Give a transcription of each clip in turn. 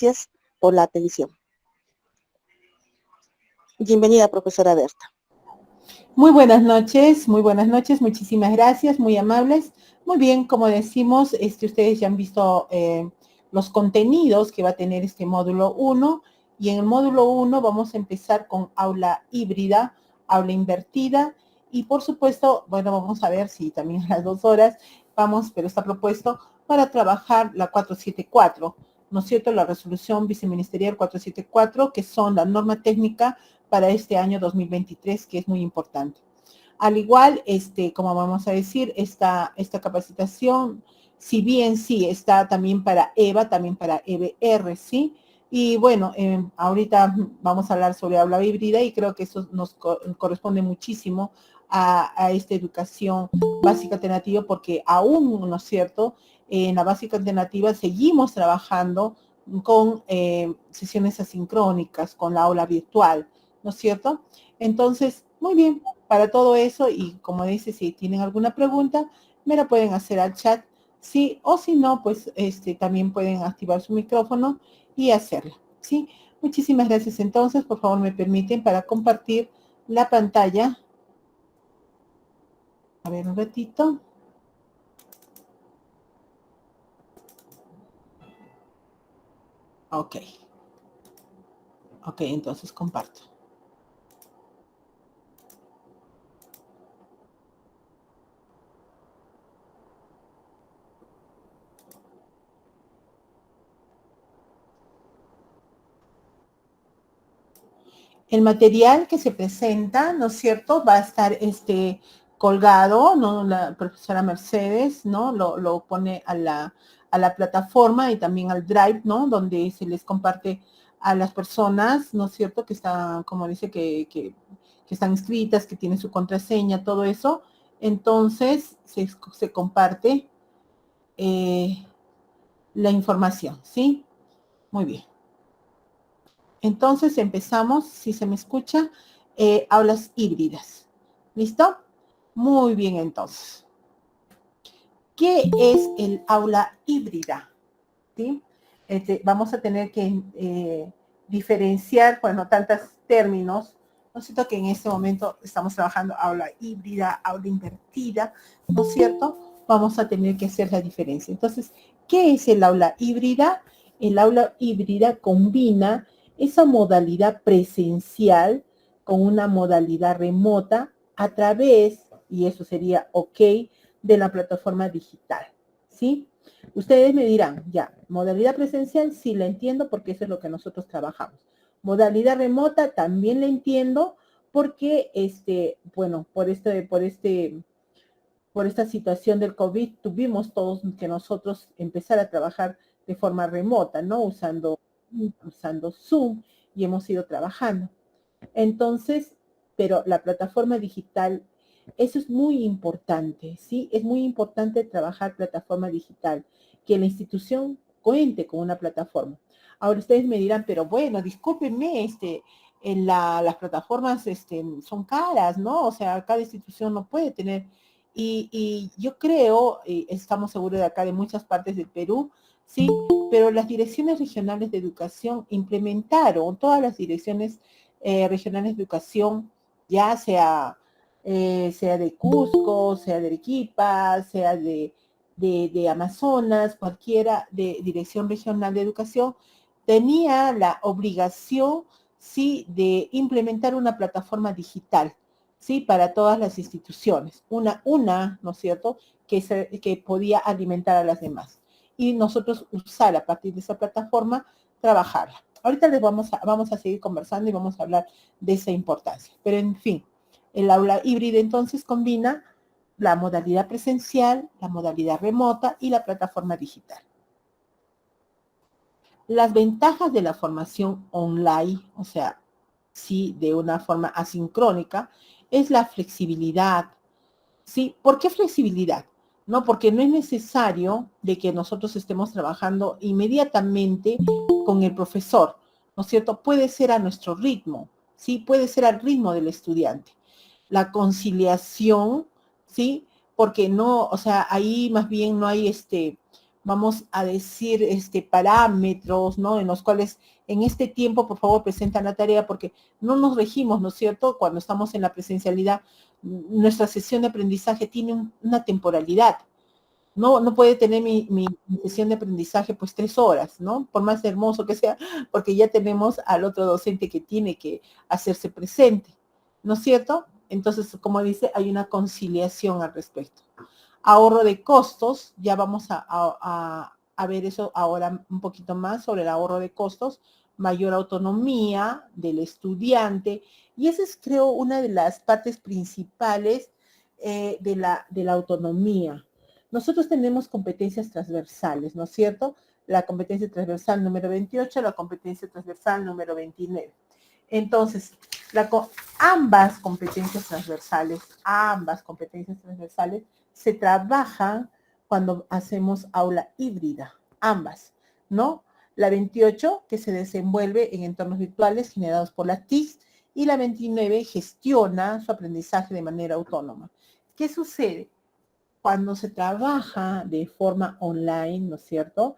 gracias por la atención. Bienvenida, profesora Berta. Muy buenas noches, muchísimas gracias, muy amables. Muy bien, como decimos, ustedes ya han visto los contenidos que va a tener este módulo 1, y en el módulo 1 vamos a empezar con aula híbrida, aula invertida, y por supuesto, bueno, vamos a ver si también a las 2 horas vamos, pero está propuesto para trabajar la 474, ¿no es cierto? La resolución viceministerial 474, que son la norma técnica para este año 2023, que es muy importante. Al igual, como vamos a decir, esta capacitación, si bien sí está también para EVA, también para EBR, ¿sí? Y bueno, ahorita vamos a hablar sobre aula híbrida y creo que eso nos corresponde muchísimo a esta educación básica alternativa, porque aún, ¿no es cierto?, en la básica alternativa seguimos trabajando con sesiones asincrónicas, con la aula virtual, ¿no es cierto? Entonces, muy bien, para todo eso, y como dice, si tienen alguna pregunta, me la pueden hacer al chat, sí, o si no, pues también pueden activar su micrófono y hacerla, ¿sí? Muchísimas gracias. Entonces, por favor, me permiten para compartir la pantalla. A ver, un ratito. Ok. Ok, entonces comparto. El material que se presenta, ¿no es cierto?, va a estar colgado, ¿no? La profesora Mercedes, ¿no?, lo pone a la plataforma y también al Drive, ¿no?, donde se les comparte a las personas, ¿no es cierto?, que están, como dice, que están inscritas, que tienen su contraseña, todo eso. Entonces, se comparte la información, ¿sí? Muy bien. Entonces empezamos, si se me escucha, aulas híbridas. ¿Listo? Muy bien, entonces. ¿Qué es el aula híbrida? ¿Sí? Vamos a tener que diferenciar, bueno, tantos términos. ¿No es cierto que en este momento estamos trabajando aula híbrida, aula invertida? ¿No es cierto? Vamos a tener que hacer la diferencia. Entonces, ¿qué es el aula híbrida? El aula híbrida combina esa modalidad presencial con una modalidad remota a través, y eso sería ok, de la plataforma digital, ¿sí? Ustedes me dirán, ya, modalidad presencial sí la entiendo porque eso es lo que nosotros trabajamos. Modalidad remota también la entiendo porque, bueno, por esta situación del COVID tuvimos todos que nosotros empezar a trabajar de forma remota, ¿no? Usando Zoom, y hemos ido trabajando. Entonces, pero la plataforma digital, eso es muy importante, ¿sí? Es muy importante trabajar plataforma digital, que la institución cuente con una plataforma. Ahora ustedes me dirán, pero bueno, discúlpenme, las plataformas son caras, ¿no? O sea, cada institución no puede tener. Y yo creo, estamos seguros de acá de muchas partes del Perú, sí, pero las direcciones regionales de educación implementaron, todas las direcciones regionales de educación, ya sea de Cusco, sea de Arequipa, sea de Amazonas, cualquiera de dirección regional de educación, tenía la obligación, sí, de implementar una plataforma digital, sí, para todas las instituciones, ¿no es cierto?, que podía alimentar a las demás. Y nosotros usar a partir de esa plataforma, trabajarla. Ahorita vamos a seguir conversando y vamos a hablar de esa importancia. Pero en fin, el aula híbrida entonces combina la modalidad presencial, la modalidad remota y la plataforma digital. Las ventajas de la formación online, o sea, sí, de una forma asincrónica, es la flexibilidad. ¿Sí? ¿Por qué flexibilidad? No, porque no es necesario de que nosotros estemos trabajando inmediatamente con el profesor, ¿no es cierto? Puede ser a nuestro ritmo, ¿sí? Puede ser al ritmo del estudiante. La conciliación, ¿sí? Porque no, o sea, ahí más bien no hay vamos a decir, parámetros, ¿no? En los cuales en este tiempo, por favor, presentan la tarea, porque no nos regimos, ¿no es cierto? Cuando estamos en la presencialidad, nuestra sesión de aprendizaje tiene una temporalidad. No puede tener mi sesión de aprendizaje pues 3 horas, ¿no? Por más hermoso que sea, porque ya tenemos al otro docente que tiene que hacerse presente, ¿no es cierto? Entonces, como dice, hay una conciliación al respecto. Ahorro de costos, ya vamos a ver eso ahora un poquito más sobre el ahorro de costos, mayor autonomía del estudiante, y esa es, creo, una de las partes principales de la autonomía. Nosotros tenemos competencias transversales, ¿no es cierto? La competencia transversal número 28, la competencia transversal número 29. Entonces, ambas competencias transversales se trabajan cuando hacemos aula híbrida, ambas, ¿no? La 28, que se desenvuelve en entornos virtuales generados por las TIC, y la 29 gestiona su aprendizaje de manera autónoma. ¿Qué sucede? Cuando se trabaja de forma online, ¿no es cierto?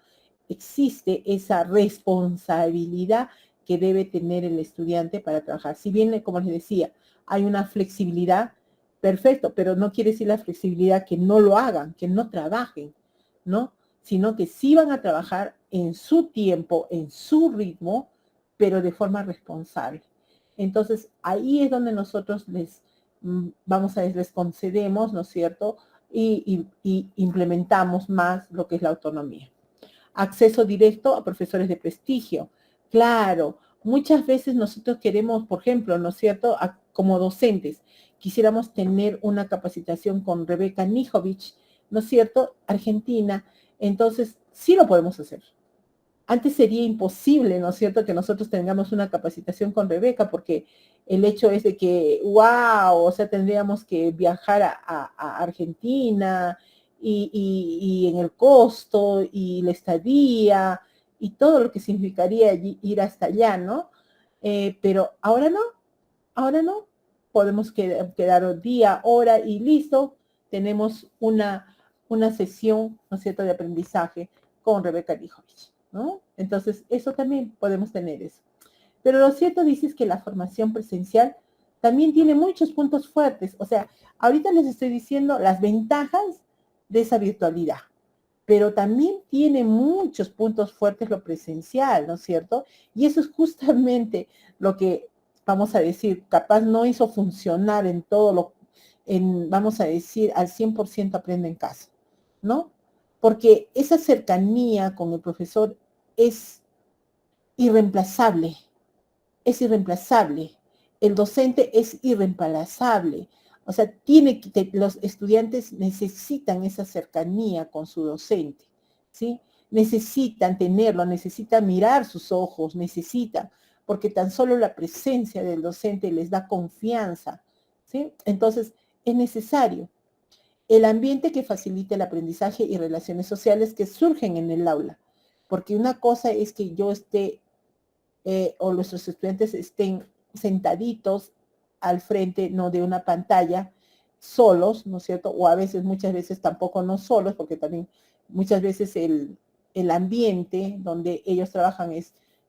Existe esa responsabilidad que debe tener el estudiante para trabajar. Si bien, como les decía, hay una flexibilidad, perfecto, pero no quiere decir la flexibilidad que no lo hagan, que no trabajen, ¿no? Sino que sí van a trabajar en su tiempo, en su ritmo, pero de forma responsable. Entonces, ahí es donde nosotros les concedemos, ¿no es cierto?, y implementamos más lo que es la autonomía. Acceso directo a profesores de prestigio. Claro, muchas veces nosotros queremos, por ejemplo, ¿no es cierto?, como docentes, quisiéramos tener una capacitación con Rebeca Nijovic, ¿no es cierto?, Argentina. Entonces, sí lo podemos hacer. Antes sería imposible, ¿no es cierto?, que nosotros tengamos una capacitación con Rebeca, porque el hecho es de que, wow, o sea, tendríamos que viajar a Argentina y en el costo y la estadía y todo lo que significaría ir hasta allá, ¿no? Pero ahora no. Podemos quedar día, hora y listo. Tenemos una sesión, ¿no es cierto?, de aprendizaje con Rebeca Lijovic, ¿no? Entonces, eso también podemos tener eso. Pero lo cierto, dices, que la formación presencial también tiene muchos puntos fuertes. O sea, ahorita les estoy diciendo las ventajas de esa virtualidad, pero también tiene muchos puntos fuertes lo presencial, ¿no es cierto? Y eso es justamente lo que, vamos a decir, capaz no hizo funcionar en todo vamos a decir, al 100% aprende en casa, ¿no? Porque esa cercanía con el profesor es irreemplazable, es irreemplazable. El docente es irreemplazable. O sea, los estudiantes necesitan esa cercanía con su docente, ¿sí? Necesitan tenerlo, necesitan mirar sus ojos, porque tan solo la presencia del docente les da confianza, ¿sí? Entonces, es necesario el ambiente que facilite el aprendizaje y relaciones sociales que surgen en el aula. Porque una cosa es que yo esté o nuestros estudiantes estén sentaditos al frente, no de una pantalla, solos, ¿no es cierto? O a veces, muchas veces tampoco no solos, porque también muchas veces el ambiente donde ellos trabajan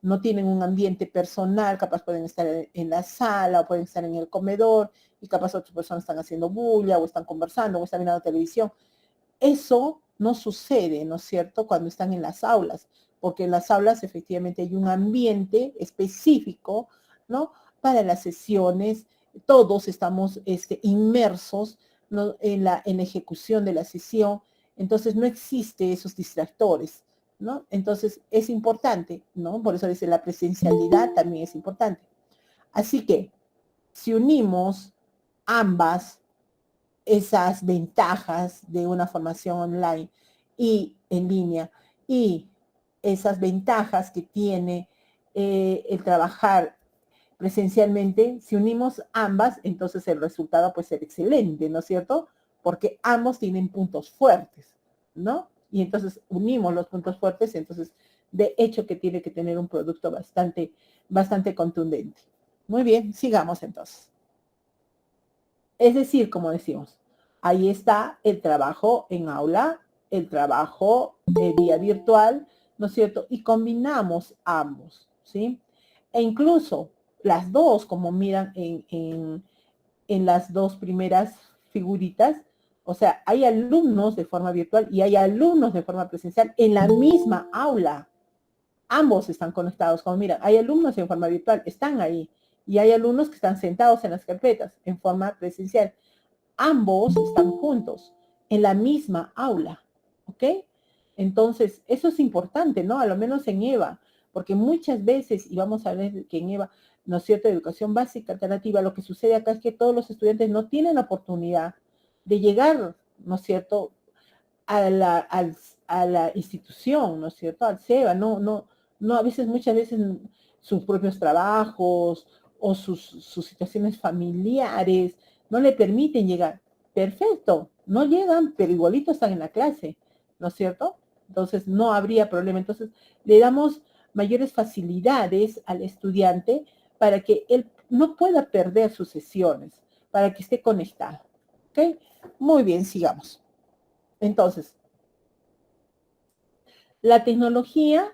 no tienen un ambiente personal, capaz pueden estar en la sala o pueden estar en el comedor y capaz otras personas están haciendo bulla o están conversando o están mirando televisión. Eso no sucede, ¿no es cierto?, cuando están en las aulas, porque en las aulas efectivamente hay un ambiente específico, ¿no?, para las sesiones. Todos estamos inmersos, ¿no?, en la ejecución de la sesión, entonces no existe esos distractores, ¿no? Entonces es importante, ¿no? Por eso dice la presencialidad también es importante. Así que si unimos ambas, esas ventajas de una formación online y en línea y esas ventajas que tiene el trabajar presencialmente, si unimos ambas, entonces el resultado puede ser excelente, ¿no es cierto? Porque ambos tienen puntos fuertes, ¿no? Y entonces unimos los puntos fuertes, entonces de hecho que tiene que tener un producto bastante contundente. Muy bien, sigamos entonces. Es decir, como decimos, ahí está el trabajo en aula el trabajo vía virtual, ¿no es cierto? Y combinamos ambos, ¿sí? E incluso las dos, como miran en las dos primeras figuritas, o sea, hay alumnos de forma virtual y hay alumnos de forma presencial en la misma aula. Ambos están conectados, como miran, hay alumnos en forma virtual, están ahí, y hay alumnos que están sentados en las carpetas en forma presencial. Ambos están juntos en la misma aula, ¿ok? Entonces, eso es importante, ¿no? A lo menos en EVA, porque muchas veces, y vamos a ver que en EVA, ¿no es cierto?, educación básica alternativa, lo que sucede acá es que todos los estudiantes no tienen la oportunidad de llegar, ¿no es cierto?, a la institución, ¿no es cierto?, al SEBA, no, a veces, muchas veces, sus propios trabajos o sus situaciones familiares no le permiten llegar. Perfecto, no llegan, pero igualito están en la clase, ¿no es cierto? Entonces, no habría problema. Entonces, le damos mayores facilidades al estudiante para que él no pueda perder sus sesiones, para que esté conectado. ¿Ok? Muy bien, sigamos. Entonces, la tecnología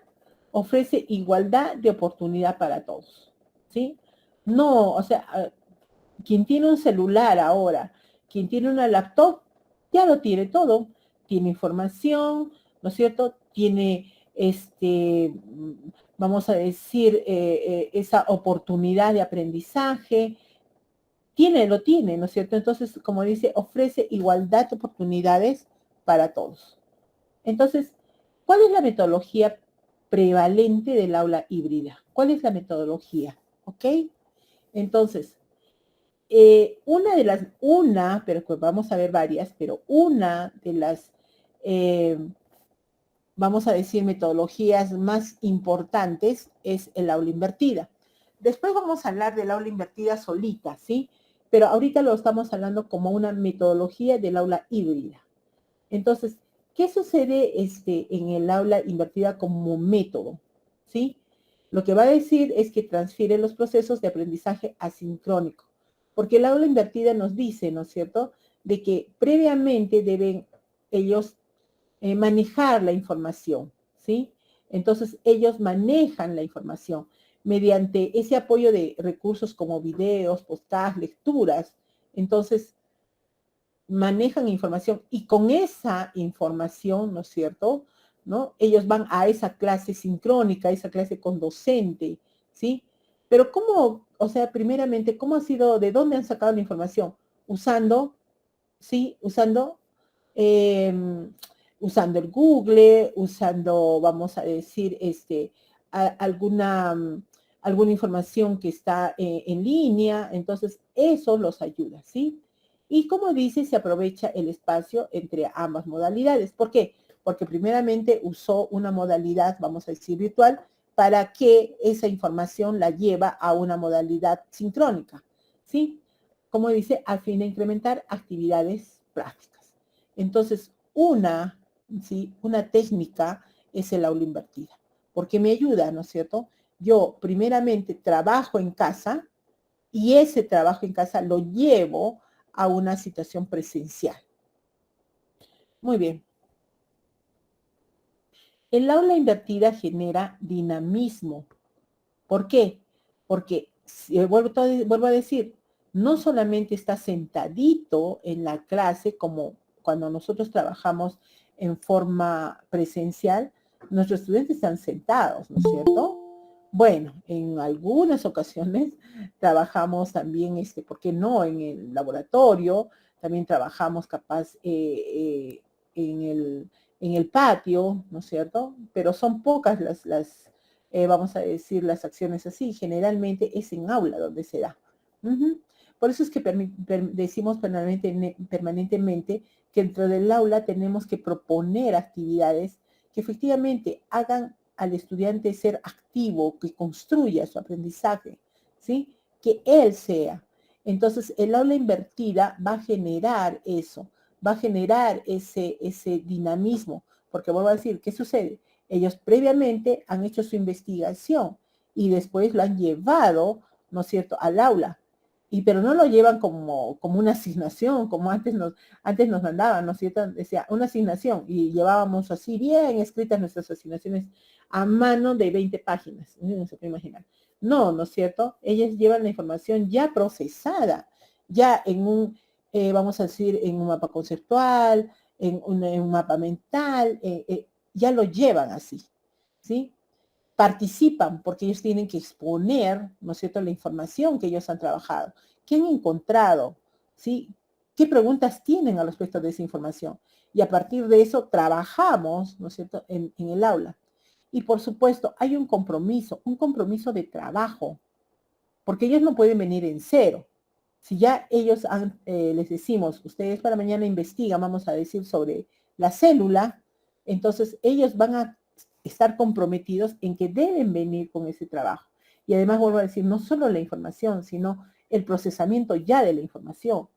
ofrece igualdad de oportunidad para todos, ¿sí? No, o sea, quien tiene un celular ahora, quien tiene una laptop, ya lo tiene todo. Tiene información, ¿no es cierto? Tiene, vamos a decir, esa oportunidad de aprendizaje. Lo tiene, ¿no es cierto? Entonces, como dice, ofrece igualdad de oportunidades para todos. Entonces, ¿cuál es la metodología prevalente del aula híbrida? ¿Cuál es la metodología? ¿Ok? Entonces, pero pues vamos a ver varias, pero una de las, eh, vamos a decir, metodologías más importantes es el aula invertida. Después vamos a hablar del aula invertida solita, ¿sí? Pero ahorita lo estamos hablando como una metodología del aula híbrida. Entonces, ¿qué sucede en el aula invertida como método? ¿Sí? Lo que va a decir es que transfiere los procesos de aprendizaje asincrónico, porque el aula invertida nos dice, ¿no es cierto?, de que previamente deben ellos manejar la información, ¿sí? Entonces, ellos manejan la información mediante ese apoyo de recursos como videos, podcasts, lecturas. Entonces, manejan información y con esa información, ¿no es cierto?, ¿no? Ellos van a esa clase sincrónica, a esa clase con docente, ¿sí? Pero ¿cómo, o sea, primeramente, cómo ha sido, de dónde han sacado la información? Usando, ¿sí? Eh, usando el Google, usando, vamos a decir, alguna información que está en línea, entonces eso los ayuda, ¿sí? Y como dice, se aprovecha el espacio entre ambas modalidades. ¿Por qué? Porque primeramente usó una modalidad, vamos a decir, virtual, para que esa información la lleva a una modalidad sincrónica, ¿sí? Como dice, al fin de incrementar actividades prácticas. Entonces, ¿sí?, una técnica es el aula invertida, porque me ayuda, ¿no es cierto? Yo primeramente trabajo en casa y ese trabajo en casa lo llevo a una situación presencial. Muy bien. El aula invertida genera dinamismo. ¿Por qué? Porque, vuelvo a decir, no solamente está sentadito en la clase como cuando nosotros trabajamos en forma presencial, nuestros estudiantes están sentados, ¿no es cierto? Bueno, en algunas ocasiones trabajamos también, ¿por qué no? En el laboratorio, también trabajamos capaz en el patio, ¿no es cierto? Pero son pocas vamos a decir, las acciones así. Generalmente es en aula donde se da. Por eso es que decimos permanentemente que dentro del aula tenemos que proponer actividades que efectivamente hagan al estudiante ser activo, que construya su aprendizaje, ¿sí? Que él sea. Entonces, el aula invertida va a generar eso, va a generar ese dinamismo, porque vuelvo a decir, ¿qué sucede? Ellos previamente han hecho su investigación y después lo han llevado, ¿no es cierto?, al aula. pero no lo llevan como una asignación, como antes nos mandaban, ¿no es cierto? Decía, una asignación, y llevábamos así bien escritas nuestras asignaciones a mano de 20 páginas, no se puede imaginar. No, ¿no es cierto? Ellas llevan la información ya procesada, ya en un, vamos a decir, en un mapa conceptual, en un mapa mental, ya lo llevan así, ¿sí? Participan porque ellos tienen que exponer, ¿no es cierto?, la información que ellos han trabajado, qué han encontrado, ¿sí? ¿Qué preguntas tienen al respecto de esa información? Y a partir de eso trabajamos, ¿no es cierto?, en el aula. Y por supuesto, hay un compromiso de trabajo, porque ellos no pueden venir en cero. Si ya ellos les decimos, ustedes para mañana investigan, vamos a decir, sobre la célula, entonces ellos van a estar comprometidos en que deben venir con ese trabajo. Y además vuelvo a decir, no solo la información, sino el procesamiento ya de la información. O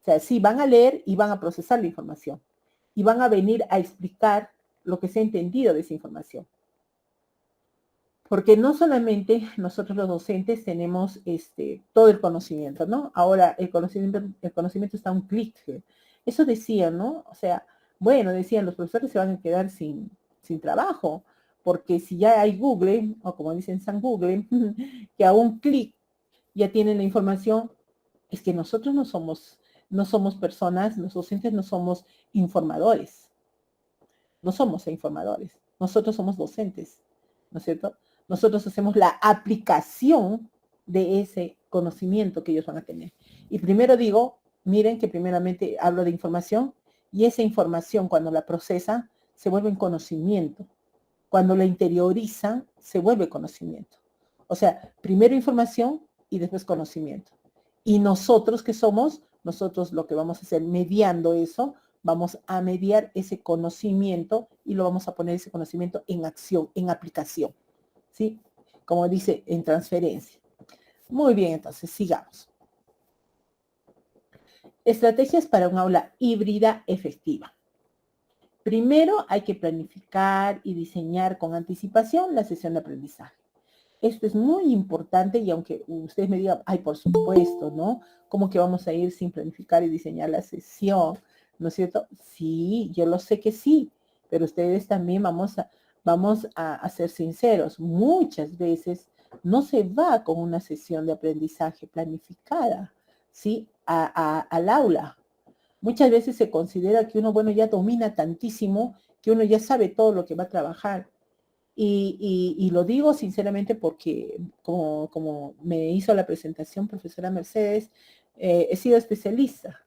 sea, sí, van a leer y van a procesar la información. Y van a venir a explicar lo que se ha entendido de esa información. Porque no solamente nosotros los docentes tenemos todo el conocimiento, ¿no? Ahora el conocimiento está a un clic. Eso decían, ¿no? O sea, bueno, decían, los profesores se van a quedar sin trabajo, porque si ya hay Google, o como dicen San Google, que a un clic ya tienen la información, es que nosotros no somos personas, los docentes no somos informadores, no somos informadores, nosotros somos docentes, ¿no es cierto? Nosotros hacemos la aplicación de ese conocimiento que ellos van a tener. Y primero digo, miren que primeramente hablo de información y esa información cuando la procesan se vuelve en conocimiento. Cuando la interiorizan se vuelve conocimiento. O sea, primero información y después conocimiento. Y nosotros que somos, nosotros lo que vamos a hacer mediando eso, vamos a mediar ese conocimiento y lo vamos a poner ese conocimiento en acción, en aplicación. ¿Sí? Como dice, en transferencia. Muy bien, entonces, sigamos. Estrategias para un aula híbrida efectiva. Primero, hay que planificar y diseñar con anticipación la sesión de aprendizaje. Esto es muy importante y aunque ustedes me digan, ay, por supuesto, ¿no? ¿Cómo que vamos a ir sin planificar y diseñar la sesión? ¿No es cierto? Sí, yo lo sé que sí, pero ustedes también vamos a ser sinceros. Muchas veces no se va con una sesión de aprendizaje planificada, ¿sí? Al aula. Muchas veces se considera que uno, bueno, ya domina tantísimo que uno ya sabe todo lo que va a trabajar. Y lo digo sinceramente porque como me hizo la presentación profesora Mercedes, he sido especialista.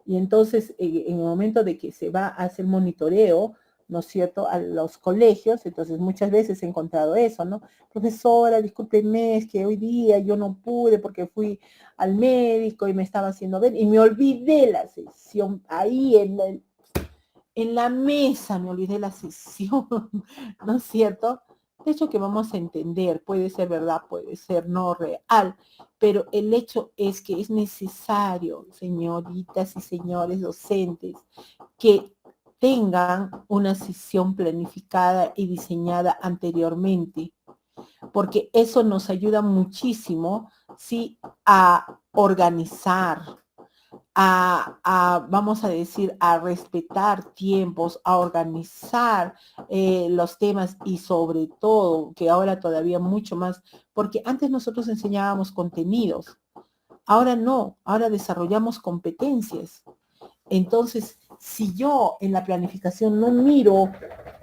Y entonces, en el momento de que se va a hacer monitoreo, ¿no es cierto?, a los colegios, entonces muchas veces he encontrado eso, ¿no? Profesora, discúlpeme, es que hoy día yo no pude porque fui al médico y me estaba haciendo ver, y me olvidé la sesión ahí en la mesa, me olvidé la sesión, ¿no es cierto? De hecho que vamos a entender, puede ser verdad, puede ser no real, pero el hecho es que es necesario, señoritas y señores docentes, que tengan una sesión planificada y diseñada anteriormente, porque eso nos ayuda muchísimo, ¿sí?, a organizar, vamos a decir, a respetar tiempos, a organizar los temas y sobre todo, que ahora todavía mucho más, porque antes nosotros enseñábamos contenidos, ahora no, ahora desarrollamos competencias. Entonces, si yo en la planificación no miro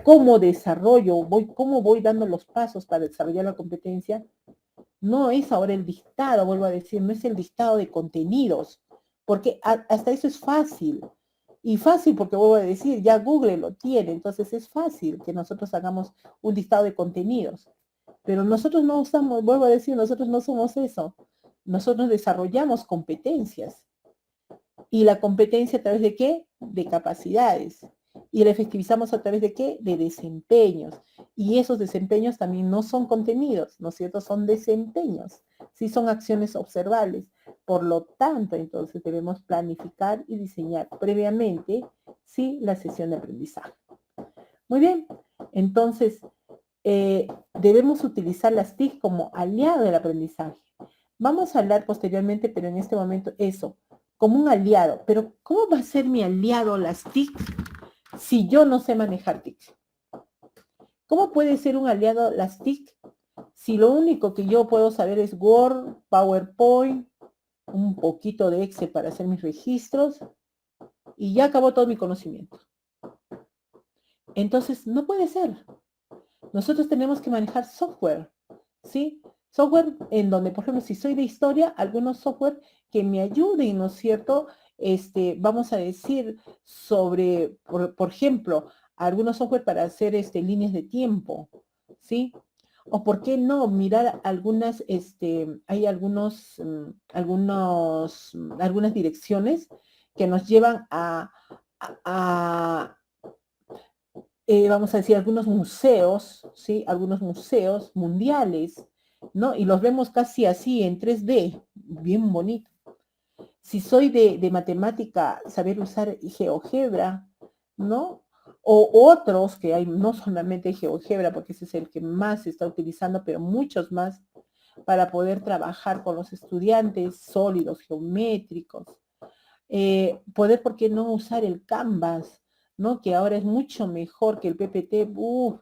cómo desarrollo, cómo voy dando los pasos para desarrollar la competencia, no es ahora el dictado, vuelvo a decir, no es el dictado de contenidos, porque hasta eso es fácil. Y fácil porque vuelvo a decir, ya Google lo tiene, entonces es fácil que nosotros hagamos un dictado de contenidos. Pero nosotros no estamos, vuelvo a decir, nosotros no somos eso. Nosotros desarrollamos competencias. ¿Y la competencia a través de qué? De capacidades. ¿Y la efectivizamos a través de qué? De desempeños. Y esos desempeños también no son contenidos, ¿no es cierto? Son desempeños. Sí son acciones observables. Por lo tanto, entonces debemos planificar y diseñar previamente, sí, la sesión de aprendizaje. Muy bien. Entonces, debemos utilizar las TIC como aliado del aprendizaje. Vamos a hablar posteriormente, pero en este momento eso, como un aliado. Pero ¿cómo va a ser mi aliado las TIC si yo no sé manejar TIC? ¿Cómo puede ser un aliado las TIC si lo único que yo puedo saber es Word, PowerPoint, un poquito de Excel para hacer mis registros y ya acabó todo mi conocimiento? Entonces, no puede ser. Nosotros tenemos que manejar software, ¿sí? Software en donde, por ejemplo, si soy de historia, algunos software que me ayuden, ¿no es cierto? Vamos a decir sobre, por ejemplo, algunos software para hacer líneas de tiempo, ¿sí? O por qué no mirar algunas, hay algunas direcciones que nos llevan a vamos a decir, algunos museos, ¿sí? Algunos museos mundiales, ¿no? Y los vemos casi así en 3D, bien bonito. Si soy de matemática, saber usar GeoGebra, ¿no? O otros que hay, no solamente GeoGebra, porque ese es el que más se está utilizando, pero muchos más para poder trabajar con los estudiantes, sólidos, geométricos, poder, ¿por qué no usar el Canvas? ¿No? Que ahora es mucho mejor que el PPT.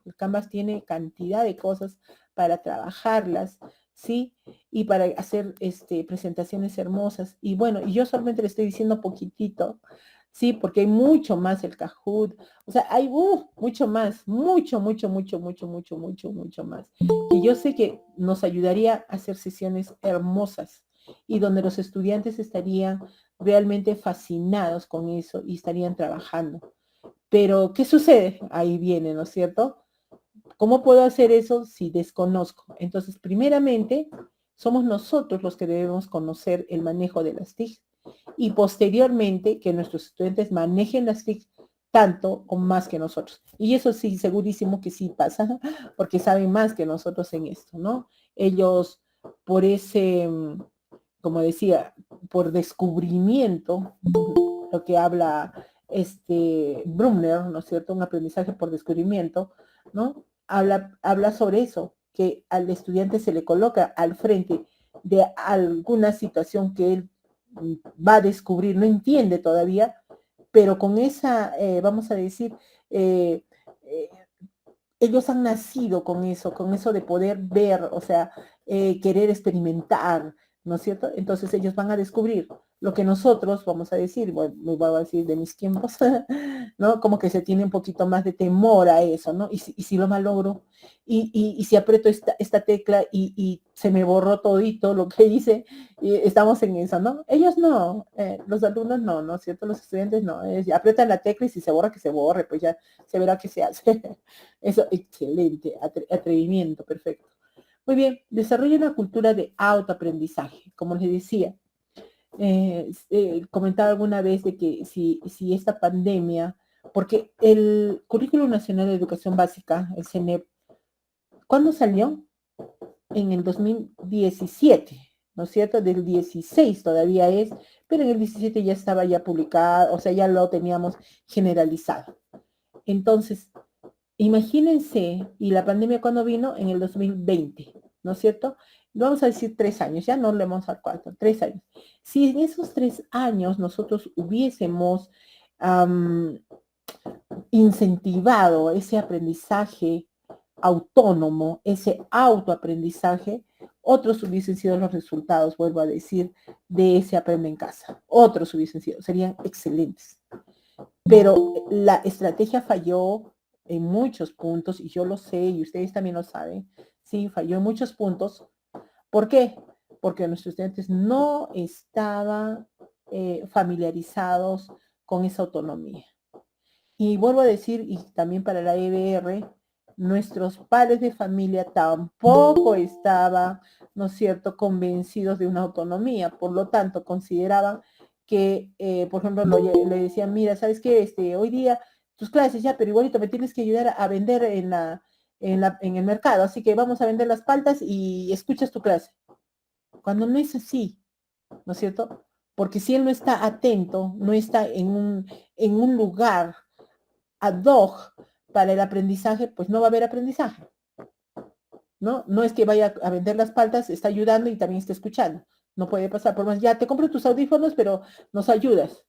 El Canvas tiene cantidad de cosas para trabajarlas, ¿sí? Y para hacer presentaciones hermosas. Y bueno, y yo solamente le estoy diciendo poquitito, ¿sí? Porque hay mucho más el Kahoot. O sea, hay mucho más, mucho más. Que yo sé que nos ayudaría a hacer sesiones hermosas y donde los estudiantes estarían realmente fascinados con eso y estarían trabajando. Pero, ¿qué sucede? Ahí viene, ¿no es cierto? ¿Cómo puedo hacer eso si desconozco? Entonces, primeramente, somos nosotros los que debemos conocer el manejo de las TIC y posteriormente que nuestros estudiantes manejen las TIC tanto o más que nosotros. Y eso sí, segurísimo que sí pasa, porque saben más que nosotros en esto, ¿no? Ellos, por ese, como decía, por descubrimiento, lo que habla Brumner, ¿no es cierto? Un aprendizaje por descubrimiento, ¿no? Habla sobre eso, que al estudiante se le coloca al frente de alguna situación que él va a descubrir, no entiende todavía, pero con esa, vamos a decir, eh, eh, ellos han nacido con eso de poder ver, o sea, querer experimentar, ¿no es cierto? Entonces ellos van a descubrir lo que nosotros, vamos a decir, bueno, me voy a decir de mis tiempos, ¿no? Como que se tiene un poquito más de temor a eso, ¿no? Y si lo malogro, y si aprieto esta tecla y se me borró todito lo que hice, y estamos en eso, ¿no? Ellos no, los alumnos no, ¿no es cierto? Los estudiantes no, aprietan la tecla y si se borra, que se borre, pues ya se verá qué se hace. Eso, excelente, atrevimiento, perfecto. Muy bien, desarrolla una cultura de autoaprendizaje, como les decía. Comentaba alguna vez de que si esta pandemia, porque el Currículo Nacional de Educación Básica, el CNEP, ¿cuándo salió? En el 2017, ¿no es cierto? Del 16 todavía es, pero en el 17 ya estaba ya publicado, o sea, ya lo teníamos generalizado. Entonces, imagínense, y la pandemia cuando vino en el 2020, ¿no es cierto? Vamos a decir 3 años, ya no le vamos a dar 4, 3 años. Si en esos 3 años nosotros hubiésemos incentivado ese aprendizaje autónomo, ese autoaprendizaje, otros hubiesen sido los resultados, vuelvo a decir, de ese aprende en casa. Otros hubiesen sido, serían excelentes. Pero la estrategia falló en muchos puntos, y yo lo sé, y ustedes también lo saben, sí, falló en muchos puntos. ¿Por qué? Porque nuestros estudiantes no estaban familiarizados con esa autonomía. Y vuelvo a decir, y también para la EBR, nuestros padres de familia tampoco estaban, ¿no es cierto?, convencidos de una autonomía. Por lo tanto, consideraban que, por ejemplo, le decían, mira, ¿sabes qué? Hoy día tus clases ya, pero igualito me tienes que ayudar a vender en el mercado. Así que vamos a vender las paltas y escuchas tu clase. Cuando no es así, ¿no es cierto? Porque si él no está atento, no está en un lugar ad hoc para el aprendizaje, pues no va a haber aprendizaje. ¿no? No es que vaya a vender las paltas, está ayudando y también está escuchando. No puede pasar por más, ya te compro tus audífonos, pero nos ayudas.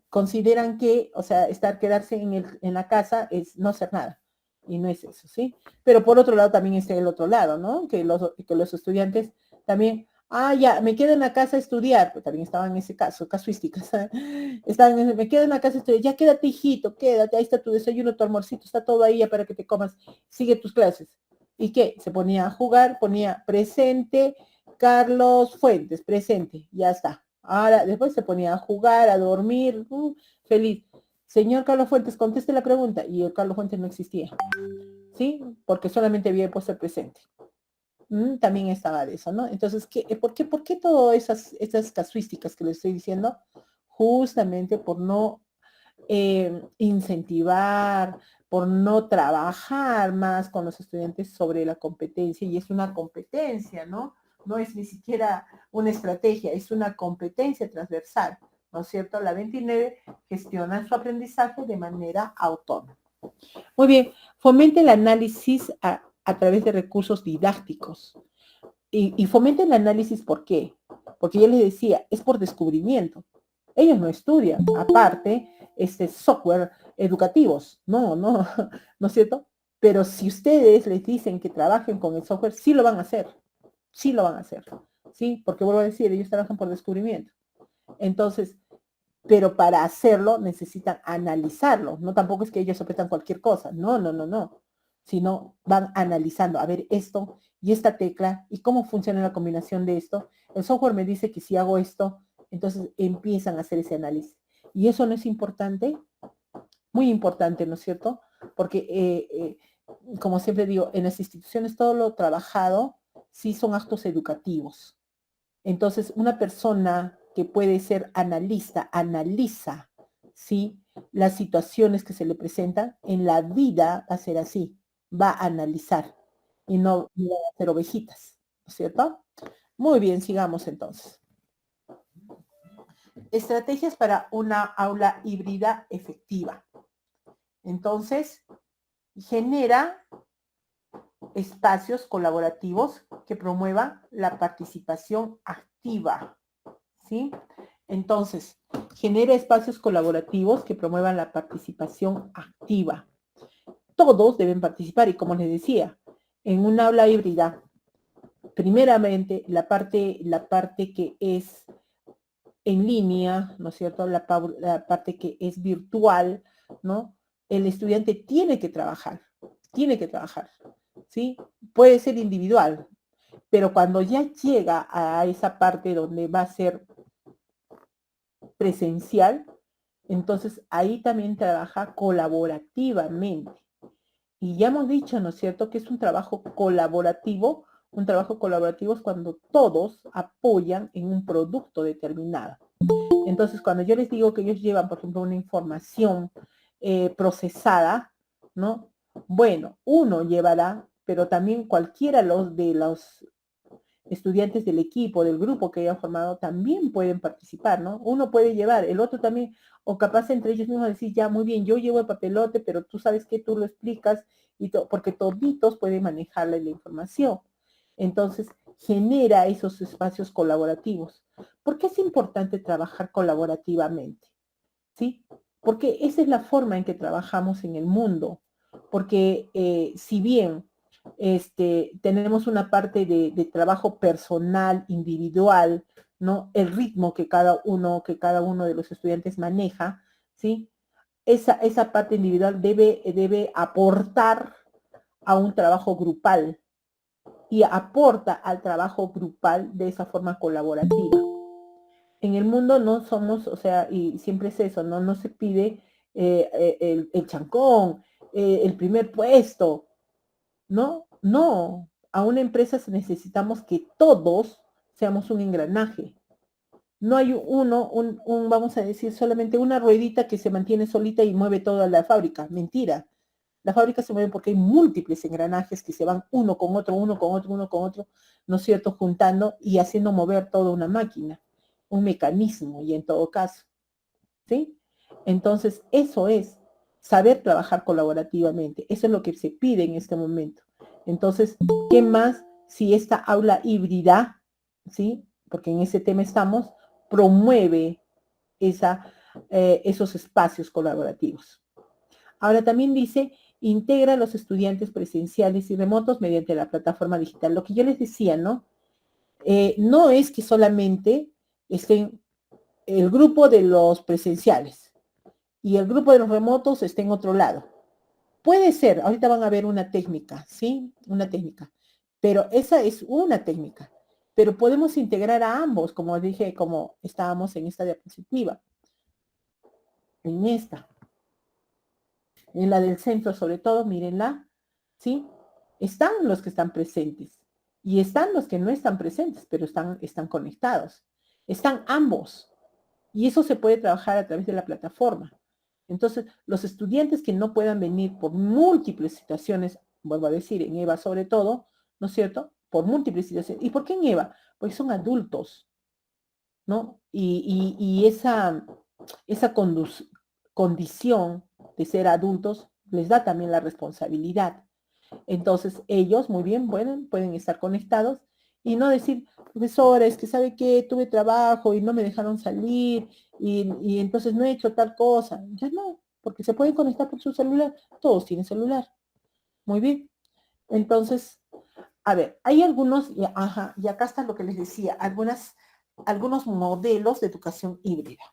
Consideran que, o sea, quedarse en la casa es no hacer nada. Y no es eso, ¿sí? Pero por otro lado también está el otro lado, ¿no? Que los estudiantes también, ya, me quedo en la casa a estudiar, pues también estaban en ese caso, casuísticas. Me quedo en la casa a estudiar, ya quédate, hijito, quédate, ahí está tu desayuno, tu almuercito, está todo ahí ya para que te comas, sigue tus clases. ¿Y qué? Se ponía a jugar, ponía presente, Carlos Fuentes, presente, ya está. Ahora, después se ponía a jugar, a dormir, feliz. Señor Carlos Fuentes, conteste la pregunta. Y el Carlos Fuentes no existía, ¿sí? Porque solamente había puesto el presente. También estaba de eso, ¿no? Entonces, ¿por qué todas esas casuísticas que les estoy diciendo? Justamente por no incentivar, por no trabajar más con los estudiantes sobre la competencia, y es una competencia, ¿no? No es ni siquiera una estrategia, es una competencia transversal, ¿no es cierto? La 29 gestiona su aprendizaje de manera autónoma. Muy bien, fomente el análisis a través de recursos didácticos. Y fomente el análisis, ¿por qué? Porque yo les decía, es por descubrimiento. Ellos no estudian, aparte, software educativos. No, no, ¿no es cierto? Pero si ustedes les dicen que trabajen con el software, sí lo van a hacer. Sí lo van a hacer. ¿Sí? Porque vuelvo a decir, ellos trabajan por descubrimiento. Entonces, pero para hacerlo necesitan analizarlo. No tampoco es que ellos apretan cualquier cosa. No, no, no, no. Sino van analizando, a ver esto y esta tecla y cómo funciona la combinación de esto. El software me dice que si hago esto, entonces empiezan a hacer ese análisis. Y eso no es importante, muy importante, ¿no es cierto? Porque, como siempre digo, en las instituciones todo lo trabajado sí son actos educativos. Entonces, una persona que puede ser analista, analiza, ¿sí? Las situaciones que se le presentan en la vida, va a ser así, va a analizar y no va a hacer ovejitas, ¿no es cierto? Muy bien, sigamos entonces. Estrategias para una aula híbrida efectiva. Entonces, genera espacios colaborativos que promuevan la participación activa, ¿sí? Entonces, genera espacios colaborativos que promuevan la participación activa. Todos deben participar y como les decía, en un aula híbrida, primeramente la parte que es en línea, ¿no es cierto? La parte que es virtual, ¿no? El estudiante tiene que trabajar, ¿sí? Puede ser individual, pero cuando ya llega a esa parte donde va a ser presencial, entonces ahí también trabaja colaborativamente. Y ya hemos dicho, ¿no es cierto?, que es un trabajo colaborativo. Un trabajo colaborativo es cuando todos apoyan en un producto determinado. Entonces, cuando yo les digo que ellos llevan, por ejemplo, una información procesada, ¿no? Bueno, uno llevará, pero también cualquiera de los estudiantes del equipo, del grupo que hayan formado, también pueden participar, ¿no? Uno puede llevar, el otro también, o capaz entre ellos mismos decir, ya, muy bien, yo llevo el papelote, pero tú sabes que tú lo explicas, porque toditos pueden manejarle la información. Entonces, genera esos espacios colaborativos. ¿Por qué es importante trabajar colaborativamente? ¿Sí? Porque esa es la forma en que trabajamos en el mundo. Porque si bien tenemos una parte de trabajo personal, individual, ¿no? El ritmo que cada uno de los estudiantes maneja, ¿sí? Esa parte individual debe aportar a un trabajo grupal y aporta al trabajo grupal de esa forma colaborativa. En el mundo no somos, o sea, y siempre es eso, no se pide el chancón, el primer puesto, ¿no? No, a una empresa necesitamos que todos seamos un engranaje. No hay vamos a decir, solamente una ruedita que se mantiene solita y mueve toda la fábrica. Mentira. La fábrica se mueve porque hay múltiples engranajes que se van uno con otro, uno con otro, uno con otro, ¿no es cierto?, juntando y haciendo mover toda una máquina, un mecanismo, y en todo caso, ¿sí? Entonces, eso es saber trabajar colaborativamente. Eso es lo que se pide en este momento. Entonces, ¿qué más si esta aula híbrida, ¿sí? Porque en ese tema estamos, promueve esos espacios colaborativos. Ahora también dice, integra a los estudiantes presenciales y remotos mediante la plataforma digital. Lo que yo les decía, ¿no? No es que solamente estén el grupo de los presenciales y el grupo de los remotos esté en otro lado. Puede ser, ahorita van a ver una técnica, ¿sí? Una técnica. Pero esa es una técnica. Pero podemos integrar a ambos, como dije, como estábamos en esta diapositiva. En esta. En la del centro, sobre todo, mírenla, ¿sí? Están los que están presentes y están los que no están presentes, pero están conectados. Están ambos. Y eso se puede trabajar a través de la plataforma. Entonces, los estudiantes que no puedan venir por múltiples situaciones, vuelvo a decir, en EVA sobre todo, ¿no es cierto? Por múltiples situaciones. ¿Y por qué en EVA? Porque son adultos, ¿no? Y esa condición de ser adultos les da también la responsabilidad. Entonces, ellos muy bien pueden estar conectados y no decir, profesora, es que sabe que tuve trabajo y no me dejaron salir y entonces no he hecho tal cosa. Ya no, porque se pueden conectar por su celular. Todos tienen celular. Muy bien. Entonces, a ver, hay algunos, y acá está lo que les decía, algunos modelos de educación híbrida.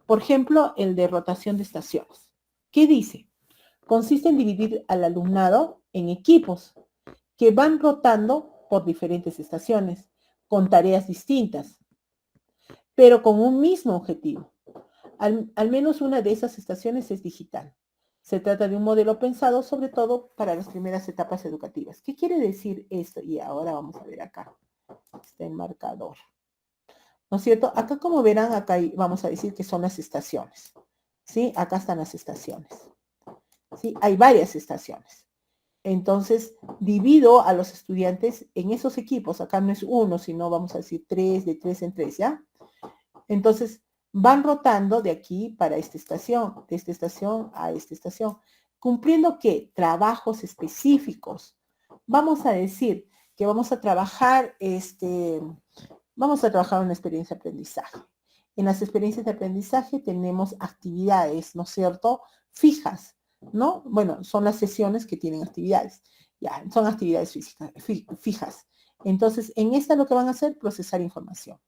Por ejemplo, el de rotación de estaciones. ¿Qué dice? Consiste en dividir al alumnado en equipos que van rotando por diferentes estaciones, con tareas distintas, pero con un mismo objetivo. Al menos una de esas estaciones es digital. Se trata de un modelo pensado sobre todo para las primeras etapas educativas. ¿Qué quiere decir esto? Y ahora vamos a ver acá. Está el marcador. ¿No es cierto? Acá como verán, acá vamos a decir que son las estaciones. ¿Sí? Acá están las estaciones. ¿Sí? Hay varias estaciones. Entonces, divido a los estudiantes en esos equipos. Acá no es uno, sino vamos a decir tres, de tres en tres, ¿ya? Entonces, van rotando de aquí para esta estación, de esta estación a esta estación, cumpliendo ¿qué? Trabajos específicos. Vamos a decir que vamos a trabajar una experiencia de aprendizaje. En las experiencias de aprendizaje tenemos actividades, ¿no es cierto? Fijas, ¿no? Bueno, son las sesiones que tienen actividades. Ya, son actividades fijas. Entonces, en esta lo que van a hacer, procesar información.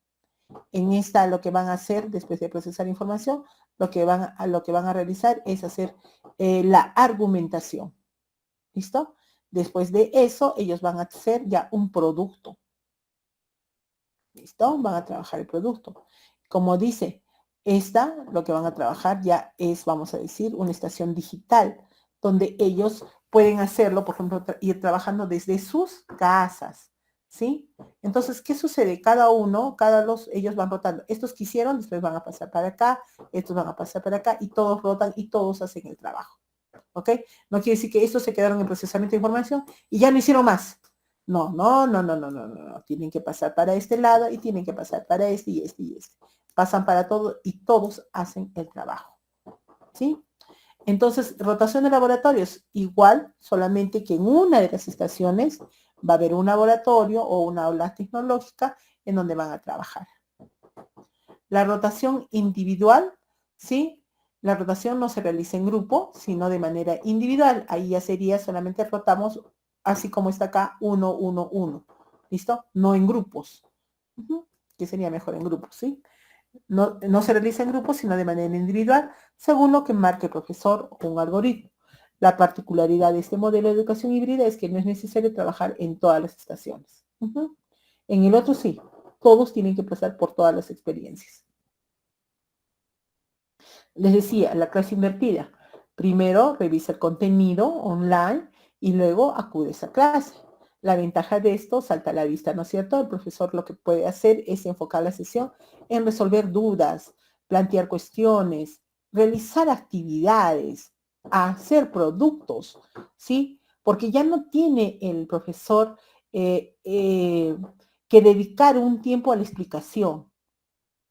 En esta lo que van a hacer, después de procesar información, lo que van a realizar es hacer la argumentación. ¿Listo? Después de eso, ellos van a hacer ya un producto. ¿Listo? Van a trabajar el producto. Como dice, lo que van a trabajar ya es, vamos a decir, una estación digital, donde ellos pueden hacerlo, por ejemplo, ir trabajando desde sus casas, ¿sí? Entonces, ¿qué sucede? Ellos van rotando. Estos que hicieron, después van a pasar para acá, estos van a pasar para acá, y todos rotan y todos hacen el trabajo, ¿ok? No quiere decir que estos se quedaron en procesamiento de información y ya no hicieron más. No, no, no, no, no, no, no, no. Tienen que pasar para este lado y tienen que pasar para este y este y este. Pasan para todo y todos hacen el trabajo. ¿Sí? Entonces, rotación de laboratorios, igual, solamente que en una de las estaciones va a haber un laboratorio o una aula tecnológica en donde van a trabajar. La rotación individual, ¿sí? La rotación no se realiza en grupo, sino de manera individual. Ahí ya sería solamente rotamos, así como está acá, 1, 1, 1. ¿Listo? No en grupos. Que sería mejor en grupos, ¿sí? No se realiza en grupos, sino de manera individual, según lo que marque el profesor o un algoritmo. La particularidad de este modelo de educación híbrida es que no es necesario trabajar en todas las estaciones. En el otro sí, todos tienen que pasar por todas las experiencias. Les decía, la clase invertida. Primero revisa el contenido online y luego acude a esa clase. La ventaja de esto salta a la vista, ¿no es cierto? El profesor lo que puede hacer es enfocar la sesión en resolver dudas, plantear cuestiones, realizar actividades, hacer productos, ¿sí? Porque ya no tiene el profesor que dedicar un tiempo a la explicación.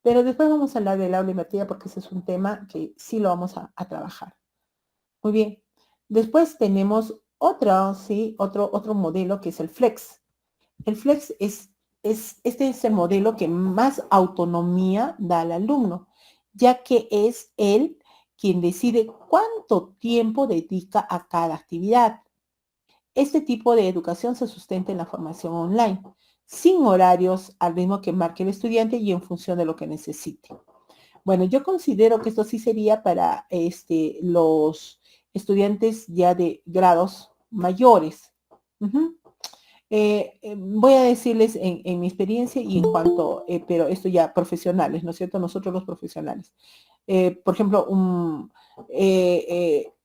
Pero después vamos a hablar del aula invertida porque ese es un tema que sí lo vamos a trabajar. Muy bien. Después tenemos Otro modelo que es el Flex. El Flex este es el modelo que más autonomía da al alumno, ya que es él quien decide cuánto tiempo dedica a cada actividad. Este tipo de educación se sustenta en la formación online, sin horarios, al ritmo que marque el estudiante y en función de lo que necesite. Bueno, yo considero que esto sí sería para los estudiantes ya de grados mayores. Ujú. Voy a decirles en mi experiencia y en cuanto, pero esto ya profesionales, ¿no es cierto? Nosotros los profesionales. Por ejemplo,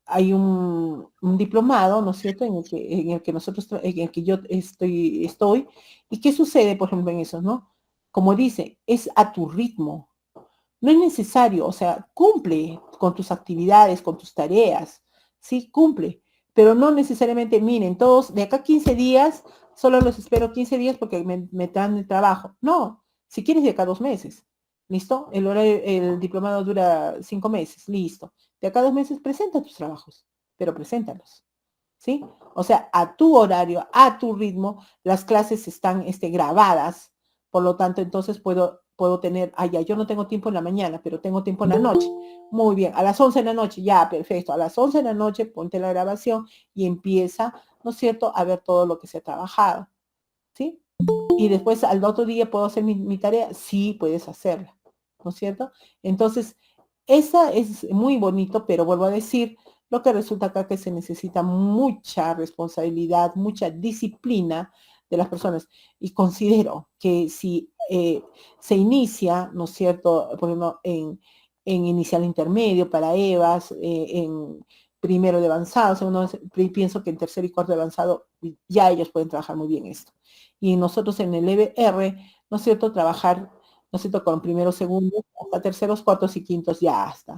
hay un diplomado, ¿no es cierto?, en el que yo estoy. ¿Y qué sucede, por ejemplo, en eso, no? Como dice, es a tu ritmo. No es necesario, o sea, cumple con tus actividades, con tus tareas, sí, cumple, pero no necesariamente, miren, todos de acá a 15 días, solo los espero 15 días porque me dan el trabajo. No, si quieres de acá a 2 meses, ¿listo? El diplomado dura 5 meses, listo. De acá a 2 meses presenta tus trabajos, pero preséntalos, ¿sí? O sea, a tu horario, a tu ritmo, las clases están grabadas, por lo tanto, entonces puedo tener, ya, yo no tengo tiempo en la mañana, pero tengo tiempo en la noche. Muy bien, a las 11 de la noche, ya, perfecto. A las 11 de la noche ponte la grabación y empieza, ¿no es cierto?, a ver todo lo que se ha trabajado, ¿sí? Y después al otro día puedo hacer mi tarea, sí, puedes hacerla, ¿no es cierto? Entonces, esa es muy bonito, pero vuelvo a decir, lo que resulta acá que se necesita mucha responsabilidad, mucha disciplina de las personas. Y considero que si se inicia, ¿no es cierto?, por ejemplo, en inicial intermedio para EVAs, en primero de avanzado, segundo, pienso que en tercer y cuarto de avanzado ya ellos pueden trabajar muy bien esto. Y nosotros en el EBR, ¿no es cierto?, trabajar, ¿no es cierto?, con primeros, segundos, hasta terceros, cuartos y quintos, ya está.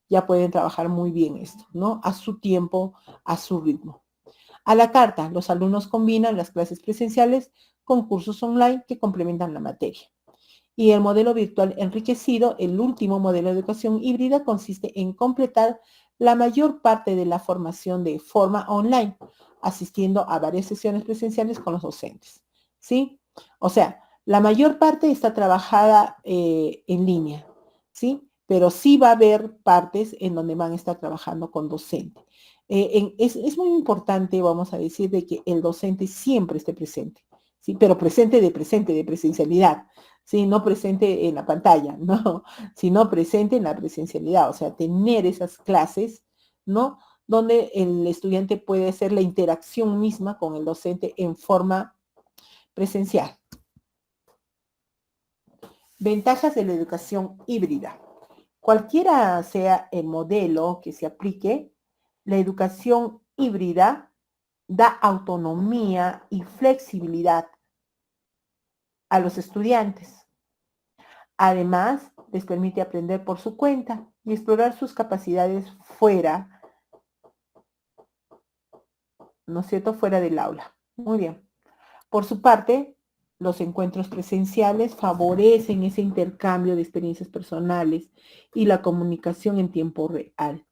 Ya pueden trabajar muy bien esto, ¿no? A su tiempo, a su ritmo. A la carta, los alumnos combinan las clases presenciales con cursos online que complementan la materia. Y el modelo virtual enriquecido, el último modelo de educación híbrida, consiste en completar la mayor parte de la formación de forma online, asistiendo a varias sesiones presenciales con los docentes, ¿sí? O sea, la mayor parte está trabajada en línea, ¿sí? Pero sí va a haber partes en donde van a estar trabajando con docente. Es muy importante, vamos a decir, de que el docente siempre esté presente, ¿sí? Pero presente, de presencialidad, ¿sí? No presente en la pantalla, no, sino presente en la presencialidad, o sea, tener esas clases, ¿no?, donde el estudiante puede hacer la interacción misma con el docente en forma presencial. Ventajas de la educación híbrida. Cualquiera sea el modelo que se aplique, la educación híbrida da autonomía y flexibilidad a los estudiantes. Además, les permite aprender por su cuenta y explorar sus capacidades fuera, ¿no es cierto?, fuera del aula. Muy bien. Por su parte, los encuentros presenciales favorecen ese intercambio de experiencias personales y la comunicación en tiempo real,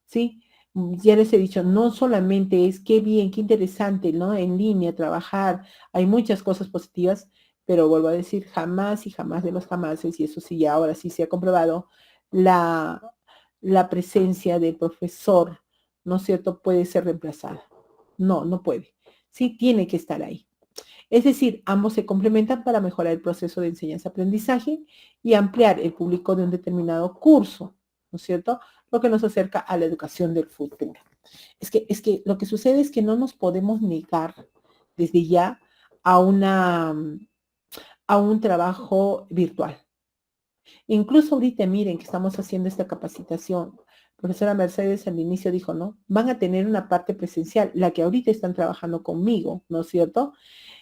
¿sí? Ya les he dicho, no solamente es qué bien, qué interesante, ¿no?, en línea trabajar, hay muchas cosas positivas, pero vuelvo a decir, jamás y jamás de los jamases, y eso sí, ya ahora sí se ha comprobado, la, la presencia del profesor, ¿no es cierto?, puede ser reemplazada. No, no puede. Sí tiene que estar ahí. Es decir, ambos se complementan para mejorar el proceso de enseñanza-aprendizaje y ampliar el público de un determinado curso, ¿no es cierto?, lo que nos acerca a la educación del futuro. Es que lo que sucede es que no nos podemos negar desde ya a, a un trabajo virtual. Incluso ahorita miren que estamos haciendo esta capacitación. Profesora Mercedes al inicio dijo, ¿no? Van a tener una parte presencial, la que ahorita están trabajando conmigo, ¿no es cierto?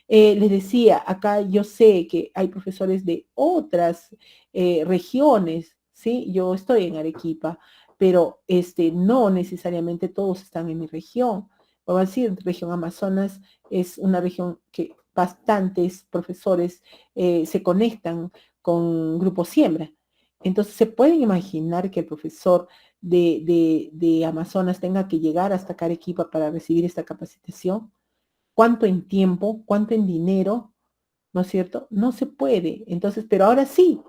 Les decía, acá yo sé que hay profesores de otras regiones, ¿sí? Yo estoy en Arequipa, pero no necesariamente todos están en mi región. Por decir, región Amazonas es una región que bastantes profesores se conectan con Grupo Siembra. Entonces, se pueden imaginar que el profesor de Amazonas tenga que llegar hasta Arequipa para recibir esta capacitación? ¿Cuánto en tiempo? ¿Cuánto en dinero? ¿No es cierto? No se puede. Entonces, pero ahora sí.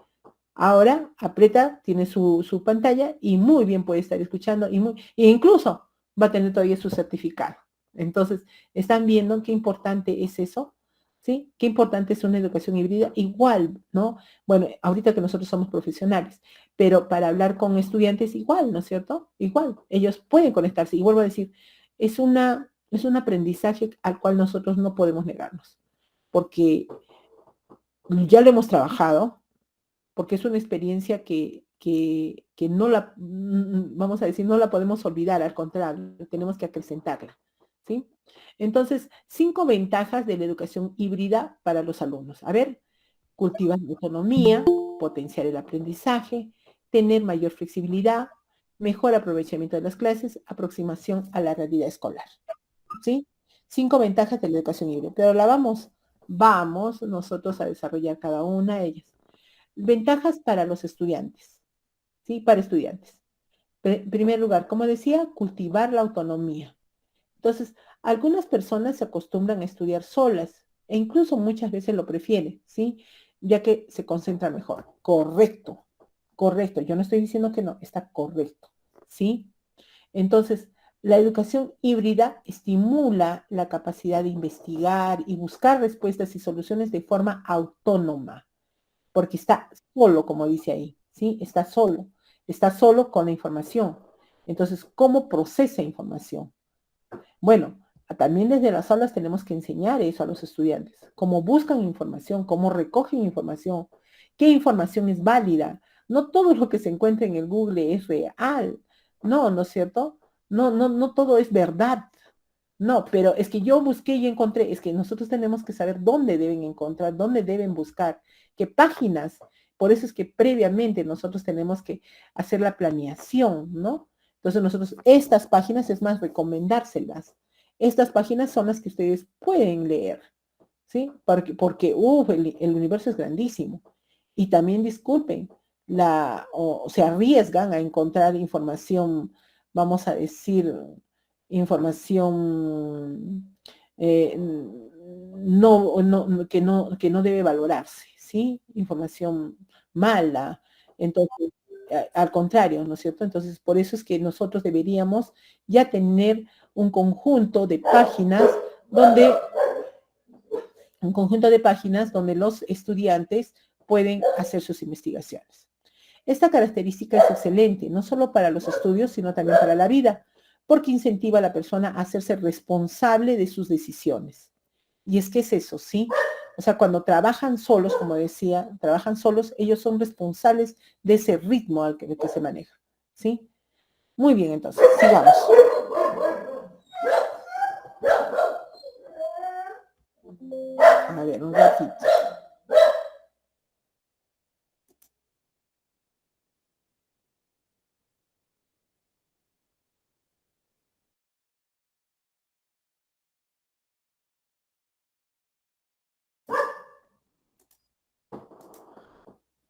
Ahora aprieta, tiene su pantalla y muy bien puede estar escuchando e incluso va a tener todavía su certificado. Entonces, están viendo qué importante es eso, ¿sí? Qué importante es una educación híbrida. Igual, ¿no? Bueno, ahorita que nosotros somos profesionales, pero para hablar con estudiantes igual, ¿no es cierto? Igual, ellos pueden conectarse. Y vuelvo a decir, es un aprendizaje al cual nosotros no podemos negarnos, porque ya lo hemos trabajado, porque es una experiencia que no la, vamos a decir, no la podemos olvidar, al contrario, tenemos que acrecentarla, ¿sí? Entonces, 5 ventajas de la educación híbrida para los alumnos. A ver, cultivar la autonomía, potenciar el aprendizaje, tener mayor flexibilidad, mejor aprovechamiento de las clases, aproximación a la realidad escolar, ¿sí? 5 ventajas de la educación híbrida, pero vamos nosotros a desarrollar cada una de ellas. Ventajas para los estudiantes, ¿sí? Para estudiantes. En primer lugar, como decía, cultivar la autonomía. Entonces, algunas personas se acostumbran a estudiar solas e incluso muchas veces lo prefieren, ¿sí? Ya que se concentran mejor. Correcto, correcto. Yo no estoy diciendo que no, está correcto, ¿sí? Entonces, la educación híbrida estimula la capacidad de investigar y buscar respuestas y soluciones de forma autónoma, porque está solo, como dice ahí, ¿sí? Está solo con la información. Entonces, ¿cómo procesa información? Bueno, también desde las aulas tenemos que enseñar eso a los estudiantes, cómo buscan información, cómo recogen información, qué información es válida. No todo lo que se encuentra en el Google es real, no, ¿no es cierto? No todo es verdad. No, pero es que yo busqué y encontré, es que nosotros tenemos que saber dónde deben encontrar, dónde deben buscar, qué páginas. Por eso es que previamente nosotros tenemos que hacer la planeación, ¿no? Entonces nosotros, estas páginas es más recomendárselas. Estas páginas son las que ustedes pueden leer, ¿sí? Porque el universo es grandísimo. Y también disculpen, o se arriesgan a encontrar información, vamos a decir, información que no debe valorarse, ¿sí? Información mala. Entonces, al contrario, ¿no es cierto? Entonces, por eso es que nosotros deberíamos ya tener un conjunto de páginas donde los estudiantes pueden hacer sus investigaciones. Esta característica es excelente, no solo para los estudios, sino también para la vida, porque incentiva a la persona a hacerse responsable de sus decisiones. Y es que es eso, ¿sí? O sea, cuando trabajan solos, como decía, trabajan solos, ellos son responsables de ese ritmo al que se maneja, ¿sí? Muy bien, entonces, sigamos. A ver, un ratito.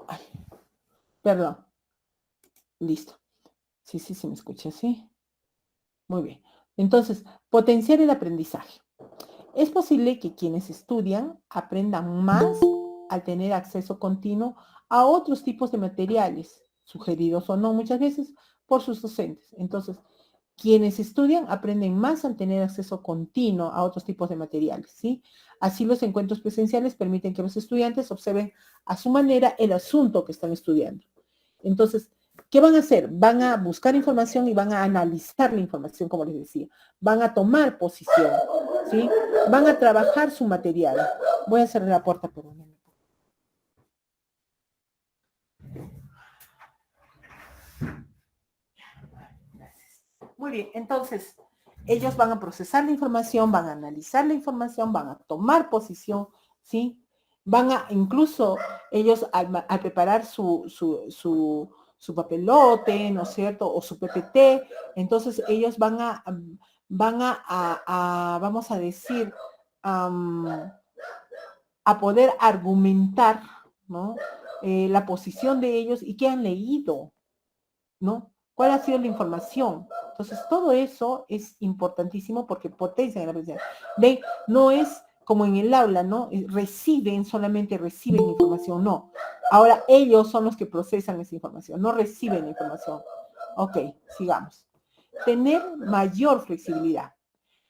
Ay, perdón. Listo. Sí, me escucha, ¿sí? Muy bien. Entonces, potenciar el aprendizaje. Es posible que quienes estudian aprendan más al tener acceso continuo a otros tipos de materiales, sugeridos o no muchas veces por sus docentes. Entonces, quienes estudian aprenden más al tener acceso continuo a otros tipos de materiales, ¿sí? Así los encuentros presenciales permiten que los estudiantes observen a su manera el asunto que están estudiando. Entonces, ¿qué van a hacer? Van a buscar información y van a analizar la información, como les decía. Van a tomar posición, ¿sí? Van a trabajar su material. Voy a cerrar la puerta por un momento. Muy bien, entonces, ellos van a procesar la información, van a analizar la información, van a tomar posición, ¿sí? Van a, incluso, ellos al preparar su papelote, ¿no es cierto? O su PPT, entonces ellos vamos a decir, a poder argumentar, ¿no? La posición de ellos y qué han leído, ¿no? ¿Cuál ha sido la información? Entonces, todo eso es importantísimo porque potencia el aprendizaje. Ven, no es como en el aula, ¿no? Solamente reciben información, no. Ahora ellos son los que procesan esa información, no reciben información. Ok, sigamos. Tener mayor flexibilidad.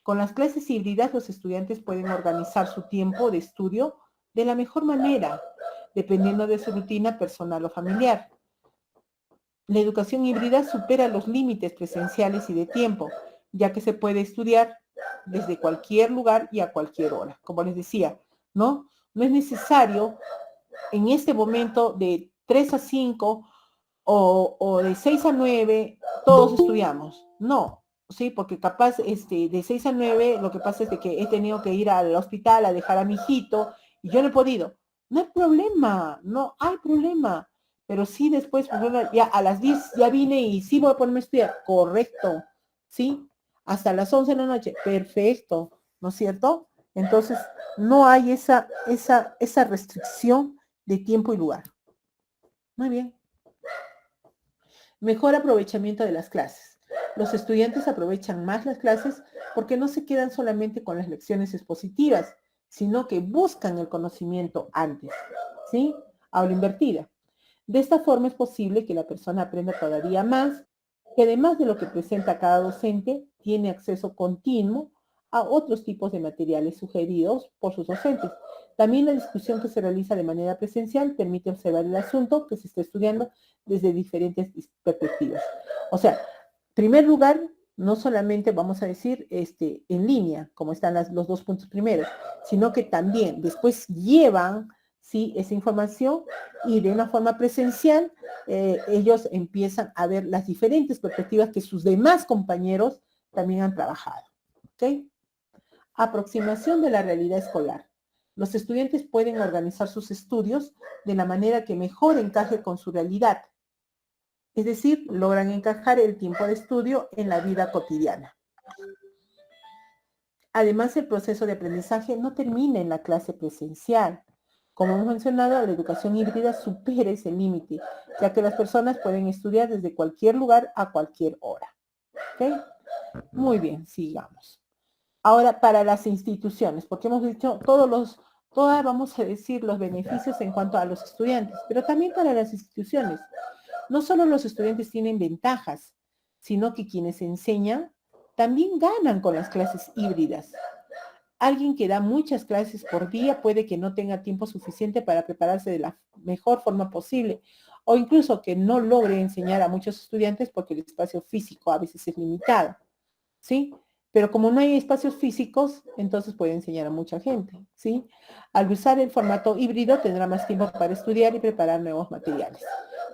Con las clases híbridas, los estudiantes pueden organizar su tiempo de estudio de la mejor manera, dependiendo de su rutina personal o familiar. La educación híbrida supera los límites presenciales y de tiempo, ya que se puede estudiar desde cualquier lugar y a cualquier hora. Como les decía, ¿no? No es necesario en este momento de 3 a 5 o de 6 a 9, todos estudiamos. No, ¿sí? Porque capaz de 6 a 9 lo que pasa es de que he tenido que ir al hospital a dejar a mi hijito y yo no he podido. No hay problema, no hay problema. Pero sí después, pues, bueno, ya a las 10 ya vine y sí voy a ponerme a estudiar. Correcto, ¿sí? Hasta las 11 de la noche. Perfecto, ¿no es cierto? Entonces, no hay esa restricción de tiempo y lugar. Muy bien. Mejor aprovechamiento de las clases. Los estudiantes aprovechan más las clases porque no se quedan solamente con las lecciones expositivas, sino que buscan el conocimiento antes, ¿sí? Aula invertida. De esta forma es posible que la persona aprenda todavía más, que además de lo que presenta cada docente, tiene acceso continuo a otros tipos de materiales sugeridos por sus docentes. También la discusión que se realiza de manera presencial permite observar el asunto que se está estudiando desde diferentes perspectivas. O sea, en primer lugar, no solamente vamos a decir en línea, como están los dos puntos primeros, sino que también después llevan ¿sí? esa información y de una forma presencial ellos empiezan a ver las diferentes perspectivas que sus demás compañeros también han trabajado. ¿Ok? Aproximación de la realidad escolar. Los estudiantes pueden organizar sus estudios de la manera que mejor encaje con su realidad. Es decir, logran encajar el tiempo de estudio en la vida cotidiana. Además, el proceso de aprendizaje no termina en la clase presencial. Como hemos mencionado, la educación híbrida supera ese límite, ya que las personas pueden estudiar desde cualquier lugar a cualquier hora. ¿Okay? Muy bien, sigamos. Ahora, para las instituciones, porque hemos dicho todas vamos a decir los beneficios en cuanto a los estudiantes, pero también para las instituciones. No solo los estudiantes tienen ventajas, sino que quienes enseñan también ganan con las clases híbridas. Alguien que da muchas clases por día puede que no tenga tiempo suficiente para prepararse de la mejor forma posible o incluso que no logre enseñar a muchos estudiantes porque el espacio físico a veces es limitado, ¿sí? Pero como no hay espacios físicos, entonces puede enseñar a mucha gente, ¿sí? Al usar el formato híbrido tendrá más tiempo para estudiar y preparar nuevos materiales,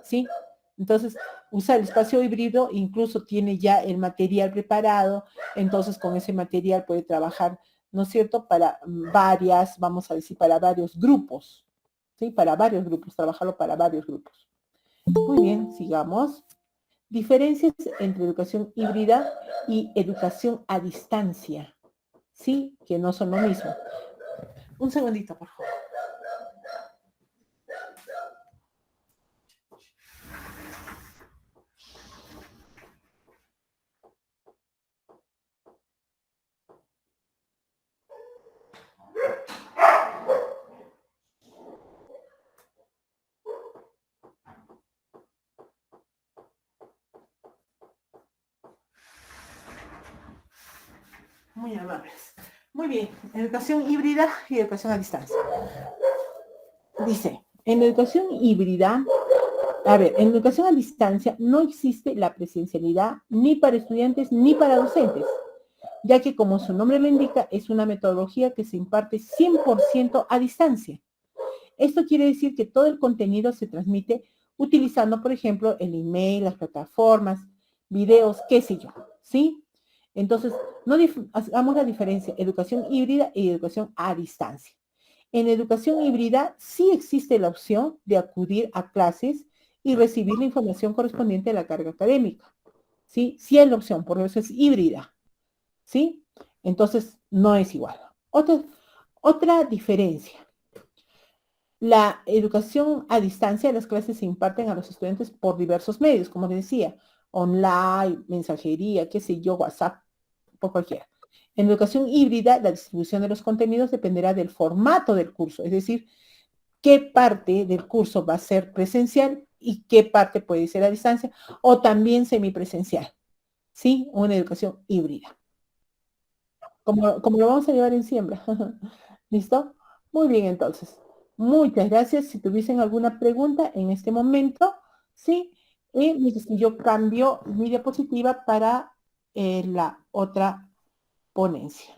¿sí? Entonces, usa el espacio híbrido, incluso tiene ya el material preparado, entonces con ese material puede trabajar, ¿no es cierto?, para varias, vamos a decir, para varios grupos, ¿sí? Para varios grupos, trabajarlo para varios grupos. Muy bien, sigamos. Diferencias entre educación híbrida y educación a distancia, ¿sí? Que no son lo mismo. Un segundito, por favor. Muy amables. Muy bien, educación híbrida y educación a distancia. Dice, en educación híbrida, en educación a distancia no existe la presencialidad ni para estudiantes ni para docentes, ya que como su nombre lo indica, es una metodología que se imparte 100% a distancia. Esto quiere decir que todo el contenido se transmite utilizando, por ejemplo, el email, las plataformas, videos, qué sé yo, ¿sí? Entonces, no hagamos la diferencia, educación híbrida y educación a distancia. En educación híbrida sí existe la opción de acudir a clases y recibir la información correspondiente a la carga académica, ¿sí? Sí hay la opción, por eso es híbrida, ¿sí? Entonces, no es igual. Otra diferencia. La educación a distancia, las clases se imparten a los estudiantes por diversos medios, como les decía, online, mensajería, qué sé yo, WhatsApp, por cualquiera. En educación híbrida, la distribución de los contenidos dependerá del formato del curso, es decir, qué parte del curso va a ser presencial y qué parte puede ser a distancia o también semipresencial, ¿sí? Una educación híbrida, como lo vamos a llevar en siembra. ¿Listo? Muy bien, entonces. Muchas gracias. Si tuviesen alguna pregunta en este momento, ¿sí? Y yo cambio mi diapositiva para la otra ponencia.